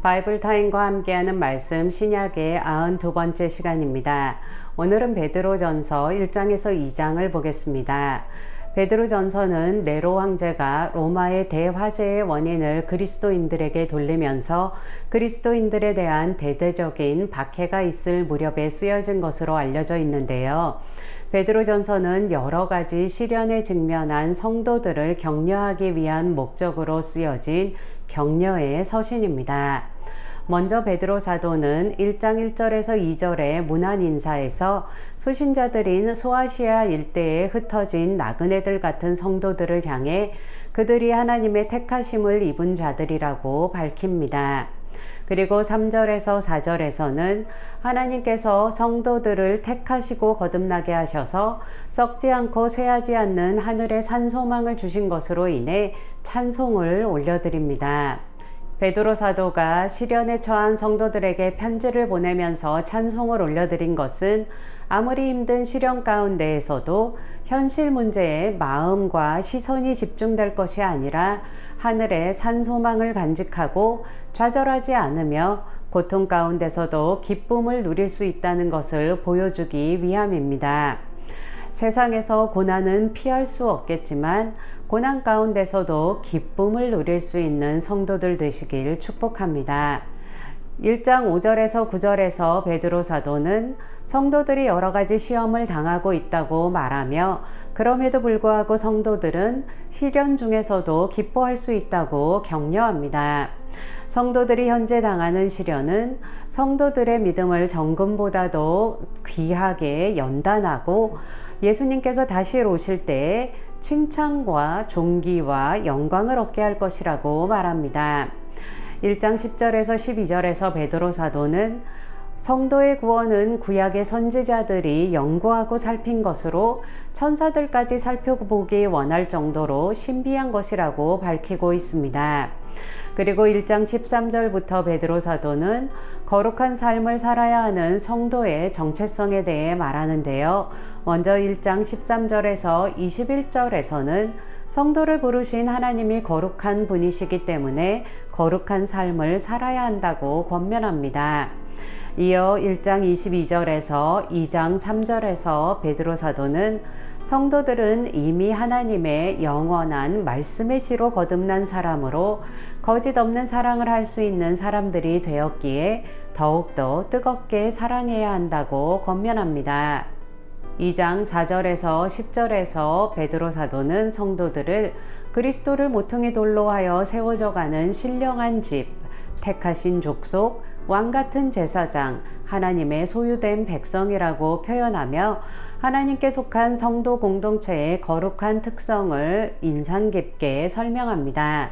바이블 타임과 함께하는 말씀 신약의 92번째 시간입니다. 오늘은 베드로전서 1장에서 2장을 보겠습니다. 베드로전서는 네로 황제가 로마의 대화재의 원인을 그리스도인들에게 돌리면서 그리스도인들에 대한 대대적인 박해가 있을 무렵에 쓰여진 것으로 알려져 있는데요. 베드로전서는 여러 가지 시련에 직면한 성도들을 격려하기 위한 목적으로 쓰여진 격려의 서신입니다. 먼저 베드로 사도는 1장 1절에서 2절의 문안 인사에서 수신자들인 소아시아 일대에 흩어진 나그네들 같은 성도들을 향해 그들이 하나님의 택하심을 입은 자들이라고 밝힙니다. 그리고 3절에서 4절에서는 하나님께서 성도들을 택하시고 거듭나게 하셔서 썩지 않고 쇠하지 않는 하늘의 산소망을 주신 것으로 인해 찬송을 올려드립니다. 베드로 사도가 시련에 처한 성도들에게 편지를 보내면서 찬송을 올려드린 것은 아무리 힘든 시련 가운데에서도 현실 문제에 마음과 시선이 집중될 것이 아니라 하늘의 산소망을 간직하고 좌절하지 않으며 고통 가운데서도 기쁨을 누릴 수 있다는 것을 보여주기 위함입니다. 세상에서 고난은 피할 수 없겠지만 고난 가운데서도 기쁨을 누릴 수 있는 성도들 되시길 축복합니다. 1장 5절에서 9절에서 베드로 사도는 성도들이 여러 가지 시험을 당하고 있다고 말하며 그럼에도 불구하고 성도들은 시련 중에서도 기뻐할 수 있다고 격려합니다. 성도들이 현재 당하는 시련은 성도들의 믿음을 정금보다도 귀하게 연단하고 예수님께서 다시 오실 때에 칭찬과 존귀와 영광을 얻게 할 것이라고 말합니다. 1장 10절에서 12절에서 베드로 사도는 성도의 구원은 구약의 선지자들이 연구하고 살핀 것으로 천사들까지 살펴보기 원할 정도로 신비한 것이라고 밝히고 있습니다. 그리고 1장 13절부터 베드로 사도는 거룩한 삶을 살아야 하는 성도의 정체성에 대해 말하는데요. 먼저 1장 13절에서 21절에서는 성도를 부르신 하나님이 거룩한 분이시기 때문에 거룩한 삶을 살아야 한다고 권면합니다. 이어 1장 22절에서 2장 3절에서 베드로 사도는 성도들은 이미 하나님의 영원한 말씀의 씨로 거듭난 사람으로 거짓 없는 사랑을 할 수 있는 사람들이 되었기에 더욱더 뜨겁게 사랑해야 한다고 권면합니다. 2장 4절에서 10절에서 베드로 사도는 성도들을 그리스도를 모퉁이 돌로 하여 세워져 가는 신령한 집, 택하신 족속, 왕같은 제사장, 하나님의 소유된 백성이라고 표현하며 하나님께 속한 성도 공동체의 거룩한 특성을 인상 깊게 설명합니다.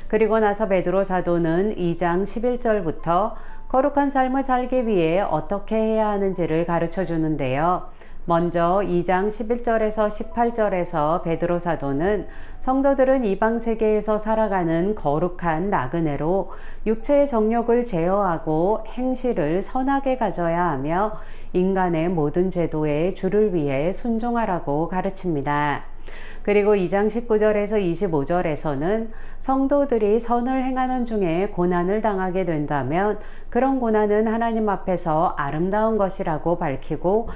그리고 나서 베드로 사도는 2장 11절부터 거룩한 삶을 살기 위해 어떻게 해야 하는지를 가르쳐 주는데요. 먼저 2장 11절에서 18절에서 베드로 사도는 성도들은 이방 세계에서 살아가는 거룩한 나그네로 육체의 정욕을 제어하고 행실을 선하게 가져야 하며 인간의 모든 제도에 주를 위해 순종하라고 가르칩니다. 그리고 2장 19절에서 25절에서는 성도들이 선을 행하는 중에 고난을 당하게 된다면 그런 고난은 하나님 앞에서 아름다운 것이라고 밝히고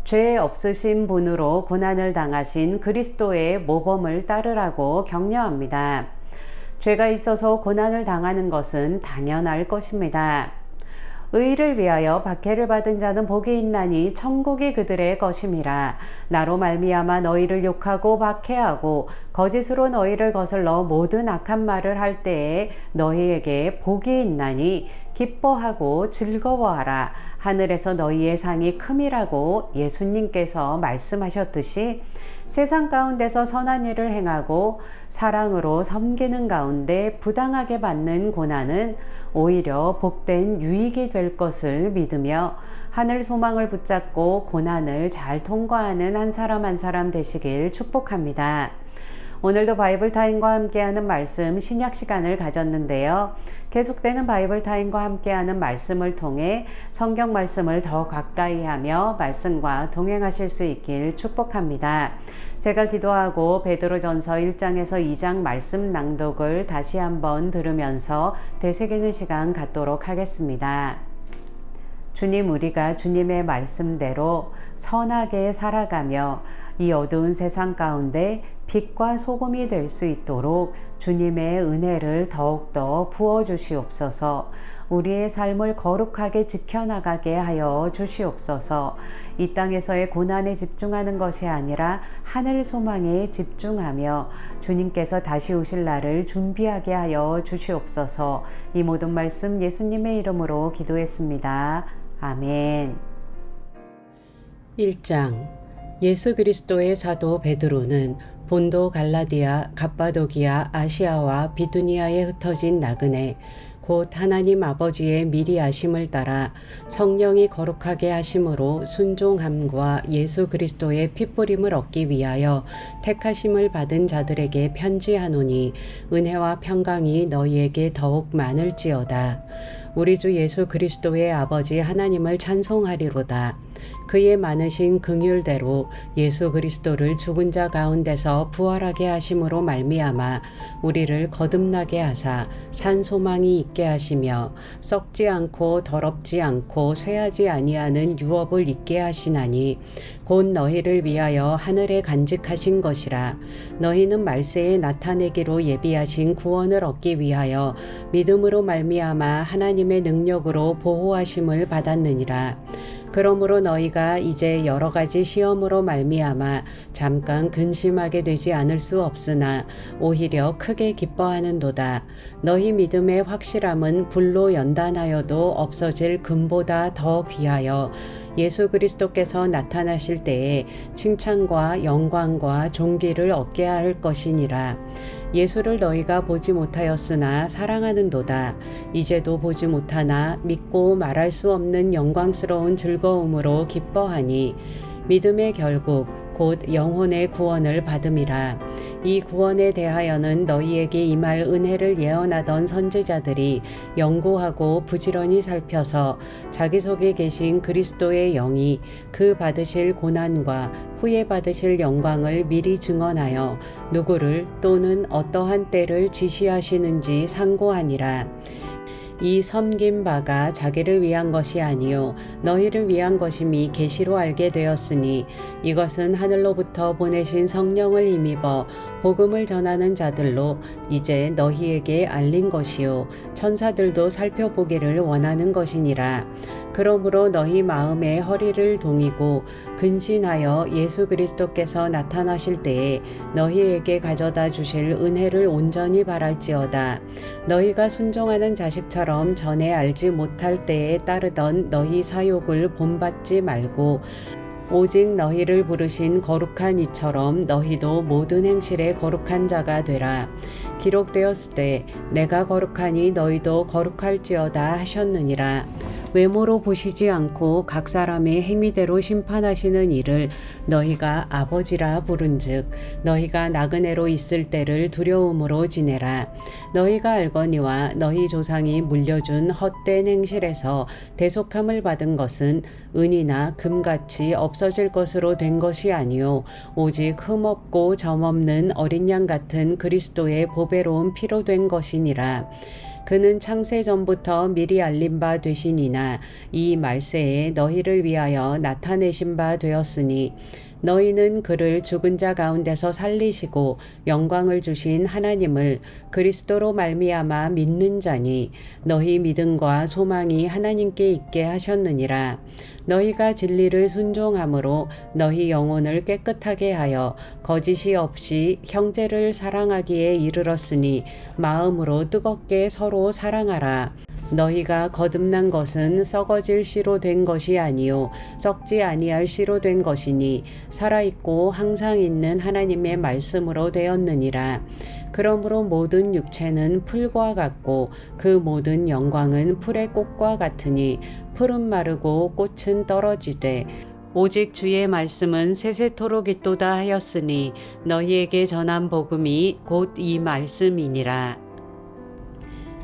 죄 없으신 분으로 고난을 당하신 그리스도의 모범을 따르라고 격려합니다. 죄가 있어서 고난을 당하는 것은 당연할 것입니다. 의를 위하여 박해를 받은 자는 복이 있나니 천국이 그들의 것임이라. 나로 말미암아 너희를 욕하고 박해하고 거짓으로 너희를 거슬러 모든 악한 말을 할 때에 너희에게 복이 있나니 기뻐하고 즐거워하라. 하늘에서 너희의 상이 큼이라고 예수님께서 말씀하셨듯이 세상 가운데서 선한 일을 행하고 사랑으로 섬기는 가운데 부당하게 받는 고난은 오히려 복된 유익이 될 것을 믿으며 하늘 소망을 붙잡고 고난을 잘 통과하는 한 사람 한 사람 되시길 축복합니다. 오늘도 바이블 타임과 함께하는 말씀 신약 시간을 가졌는데요. 계속되는 바이블 타임과 함께하는 말씀을 통해 성경 말씀을 더 가까이 하며 말씀과 동행하실 수 있길 축복합니다. 제가 기도하고 베드로전서 1장에서 2장 말씀 낭독을 다시 한번 들으면서 되새기는 시간 갖도록 하겠습니다. 주님, 우리가 주님의 말씀대로 선하게 살아가며 이 어두운 세상 가운데 빛과 소금이 될 수 있도록 주님의 은혜를 더욱더 부어주시옵소서. 우리의 삶을 거룩하게 지켜나가게 하여 주시옵소서. 이 땅에서의 고난에 집중하는 것이 아니라 하늘 소망에 집중하며 주님께서 다시 오실 날을 준비하게 하여 주시옵소서. 이 모든 말씀 예수님의 이름으로 기도했습니다. 아멘. 1장. 예수 그리스도의 사도 베드로는 본도, 갈라디아, 갑바도기아, 아시아와 비두니아에 흩어진 나그네 곧 하나님 아버지의 미리 아심을 따라 성령이 거룩하게 하심으로 순종함과 예수 그리스도의 핏부림을 얻기 위하여 택하심을 받은 자들에게 편지하노니 은혜와 평강이 너희에게 더욱 많을지어다. 우리 주 예수 그리스도의 아버지 하나님을 찬송하리로다. 그의 많으신 긍휼대로 예수 그리스도를 죽은 자 가운데서 부활하게 하심으로 말미암아 우리를 거듭나게 하사 산 소망이 있게 하시며 썩지 않고 더럽지 않고 쇠하지 아니하는 유업을 있게 하시나니 곧 너희를 위하여 하늘에 간직하신 것이라. 너희는 말세에 나타내기로 예비하신 구원을 얻기 위하여 믿음으로 말미암아 하나님의 능력으로 보호하심을 받았느니라. 그러므로 너희가 이제 여러 가지 시험으로 말미암아 잠깐 근심하게 되지 않을 수 없으나 오히려 크게 기뻐하는도다. 너희 믿음의 확실함은 불로 연단하여도 없어질 금보다 더 귀하여 예수 그리스도께서 나타나실 때에 칭찬과 영광과 존귀를 얻게 할 것이니라. 예수를 너희가 보지 못하였으나 사랑하는도다. 이제도 보지 못하나 믿고 말할 수 없는 영광스러운 즐거움으로 기뻐하니 믿음의 결국 곧 영혼의 구원을 받음이라. 이 구원에 대하여는 너희에게 임할 은혜를 예언하던 선지자들이 연구하고 부지런히 살펴서 자기 속에 계신 그리스도의 영이 그 받으실 고난과 후에 받으실 영광을 미리 증언하여 누구를 또는 어떠한 때를 지시하시는지 상고하니라. 이 섬긴 바가 자기를 위한 것이 아니요 너희를 위한 것임이 계시로 알게 되었으니 이것은 하늘로부터 보내신 성령을 힘입어 복음을 전하는 자들로 이제 너희에게 알린 것이요 천사들도 살펴보기를 원하는 것이니라. 그러므로 너희 마음에 허리를 동이고 근신하여 예수 그리스도께서 나타나실 때에 너희에게 가져다 주실 은혜를 온전히 바랄지어다. 너희가 순종하는 자식처럼 전에 알지 못할 때에 따르던 너희 사욕을 본받지 말고 오직 너희를 부르신 거룩한 이처럼 너희도 모든 행실에 거룩한 자가 되라. 기록되었을 때 내가 거룩하니 너희도 거룩할지어다 하셨느니라. 외모로 보시지 않고 각 사람의 행위대로 심판하시는 이를 너희가 아버지라 부른즉 너희가 나그네로 있을 때를 두려움으로 지내라. 너희가 알거니와 너희 조상이 물려준 헛된 행실에서 대속함을 받은 것은 은이나 금같이 없어질 것으로 된 것이 아니요 오직 흠없고 점없는 어린 양 같은 그리스도의 보배로운 피로 된 것이니라. 그는 창세 전부터 미리 알린 바 되시니나 이 말세에 너희를 위하여 나타내신 바 되었으니 너희는 그를 죽은 자 가운데서 살리시고 영광을 주신 하나님을 그리스도로 말미암아 믿는 자니 너희 믿음과 소망이 하나님께 있게 하셨느니라. 너희가 진리를 순종함으로 너희 영혼을 깨끗하게 하여 거짓이 없이 형제를 사랑하기에 이르렀으니 마음으로 뜨겁게 서로 사랑하라. 너희가 거듭난 것은 썩어질 씨로 된 것이 아니요 썩지 아니할 씨로 된 것이니 살아있고 항상 있는 하나님의 말씀으로 되었느니라. 그러므로 모든 육체는 풀과 같고 그 모든 영광은 풀의 꽃과 같으니 풀은 마르고 꽃은 떨어지되 오직 주의 말씀은 세세토록 있도다 하였으니 너희에게 전한 복음이 곧 이 말씀이니라.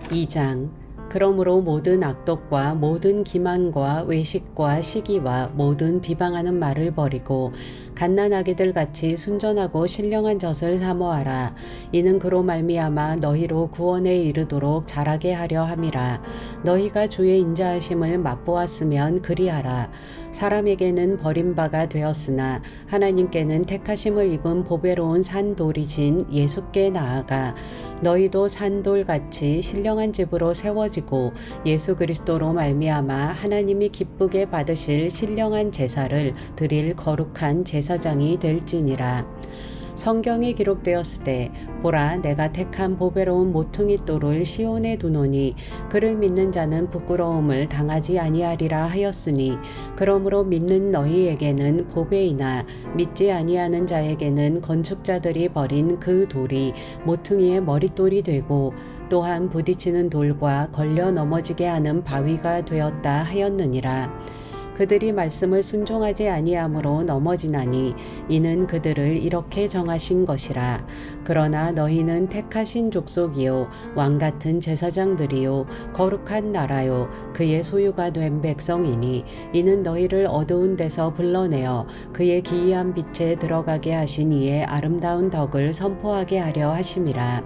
2장. 그러므로 모든 악독과 모든 기만과 외식과 시기와 모든 비방하는 말을 버리고 갓난아기들 같이 순전하고 신령한 젖을 사모하라. 이는 그로 말미암아 너희로 구원에 이르도록 자라게 하려 함이라. 너희가 주의 인자하심을 맛보았으면 그리하라. 사람에게는 버림바가 되었으나 하나님께는 택하심을 입은 보배로운 산돌이신 예수께 나아가 너희도 산돌같이 신령한 집으로 세워지고 예수 그리스도로 말미암아 하나님이 기쁘게 받으실 신령한 제사를 드릴 거룩한 제사장이 될지니라. 성경에 기록되었으되 보라 내가 택한 보배로운 모퉁이 돌을 시온에 두노니 그를 믿는 자는 부끄러움을 당하지 아니하리라 하였으니 그러므로 믿는 너희에게는 보배이나 믿지 아니하는 자에게는 건축자들이 버린 그 돌이 모퉁이의 머릿돌이 되고 또한 부딪히는 돌과 걸려 넘어지게 하는 바위가 되었다 하였느니라. 그들이 말씀을 순종하지 아니함으로 넘어지나니 이는 그들을 이렇게 정하신 것이라. 그러나 너희는 택하신 족속이요 왕같은 제사장들이요 거룩한 나라요 그의 소유가 된 백성이니 이는 너희를 어두운 데서 불러내어 그의 기이한 빛에 들어가게 하신 이의 아름다운 덕을 선포하게 하려 하심이라.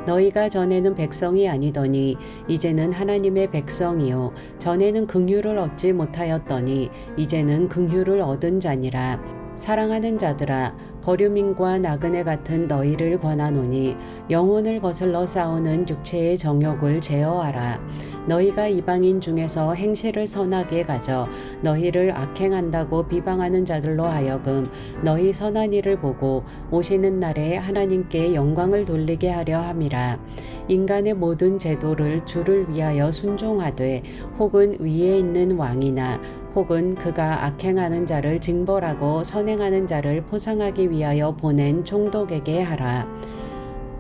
너희가 전에는 백성이 아니더니 이제는 하나님의 백성이요 전에는 긍휼을 얻지 못하였더니 이제는 긍휼을 얻은 자니라. 사랑하는 자들아 버류민과 나그네 같은 너희를 권하노니 영혼을 거슬러 싸우는 육체의 정욕을 제어하라. 너희가 이방인 중에서 행실을 선하게 가져 너희를 악행한다고 비방하는 자들로 하여금 너희 선한 일을 보고 오시는 날에 하나님께 영광을 돌리게 하려 함이라. 인간의 모든 제도를 주를 위하여 순종하되 혹은 위에 있는 왕이나 혹은 그가 악행하는 자를 징벌하고 선행하는 자를 포상하기 위하여 보낸 총독에게 하라.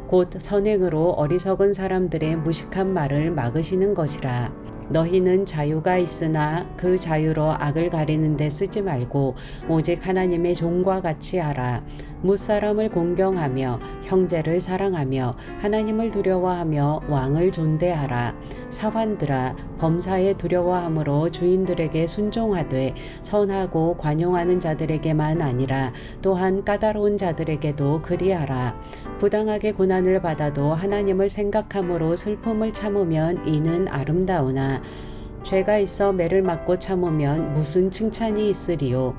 곧 선행으로 어리석은 사람들의 무식한 말을 막으시는 것이라. 너희는 자유가 있으나 그 자유로 악을 가리는 데 쓰지 말고 오직 하나님의 종과 같이 하라. 무사람을 공경하며 형제를 사랑하며 하나님을 두려워하며 왕을 존대하라. 사환들아 범사에 두려워함으로 주인들에게 순종하되 선하고 관용하는 자들에게만 아니라 또한 까다로운 자들에게도 그리하라. 부당하게 고난을 받아도 하나님을 생각함으로 슬픔을 참으면 이는 아름다우나 죄가 있어 매를 맞고 참으면 무슨 칭찬이 있으리요.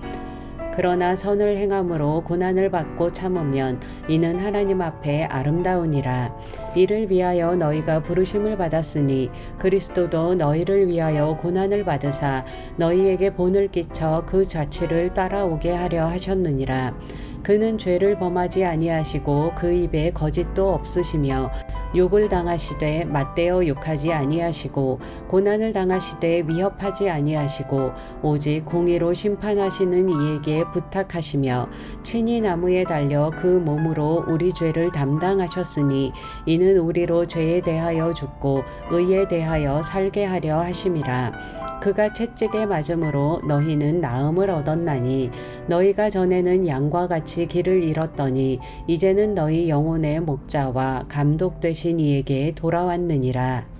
그러나 선을 행함으로 고난을 받고 참으면 이는 하나님 앞에 아름다우니라. 이를 위하여 너희가 부르심을 받았으니 그리스도도 너희를 위하여 고난을 받으사 너희에게 본을 끼쳐 그 자취를 따라오게 하려 하셨느니라. 그는 죄를 범하지 아니하시고 그 입에 거짓도 없으시며 욕을 당하시되 맞대어 욕하지 아니하시고 고난을 당하시되 위협하지 아니하시고 오직 공의로 심판하시는 이에게 부탁하시며 친히 나무에 달려 그 몸으로 우리 죄를 담당하셨으니 이는 우리로 죄에 대하여 죽고 의에 대하여 살게 하려 하심이라. 그가 채찍에 맞음으로 너희는 나음을 얻었나니 너희가 전에는 양과 같이 길을 잃었더니 이제는 너희 영혼의 목자와 감독 되신 이에게 돌아왔느니라.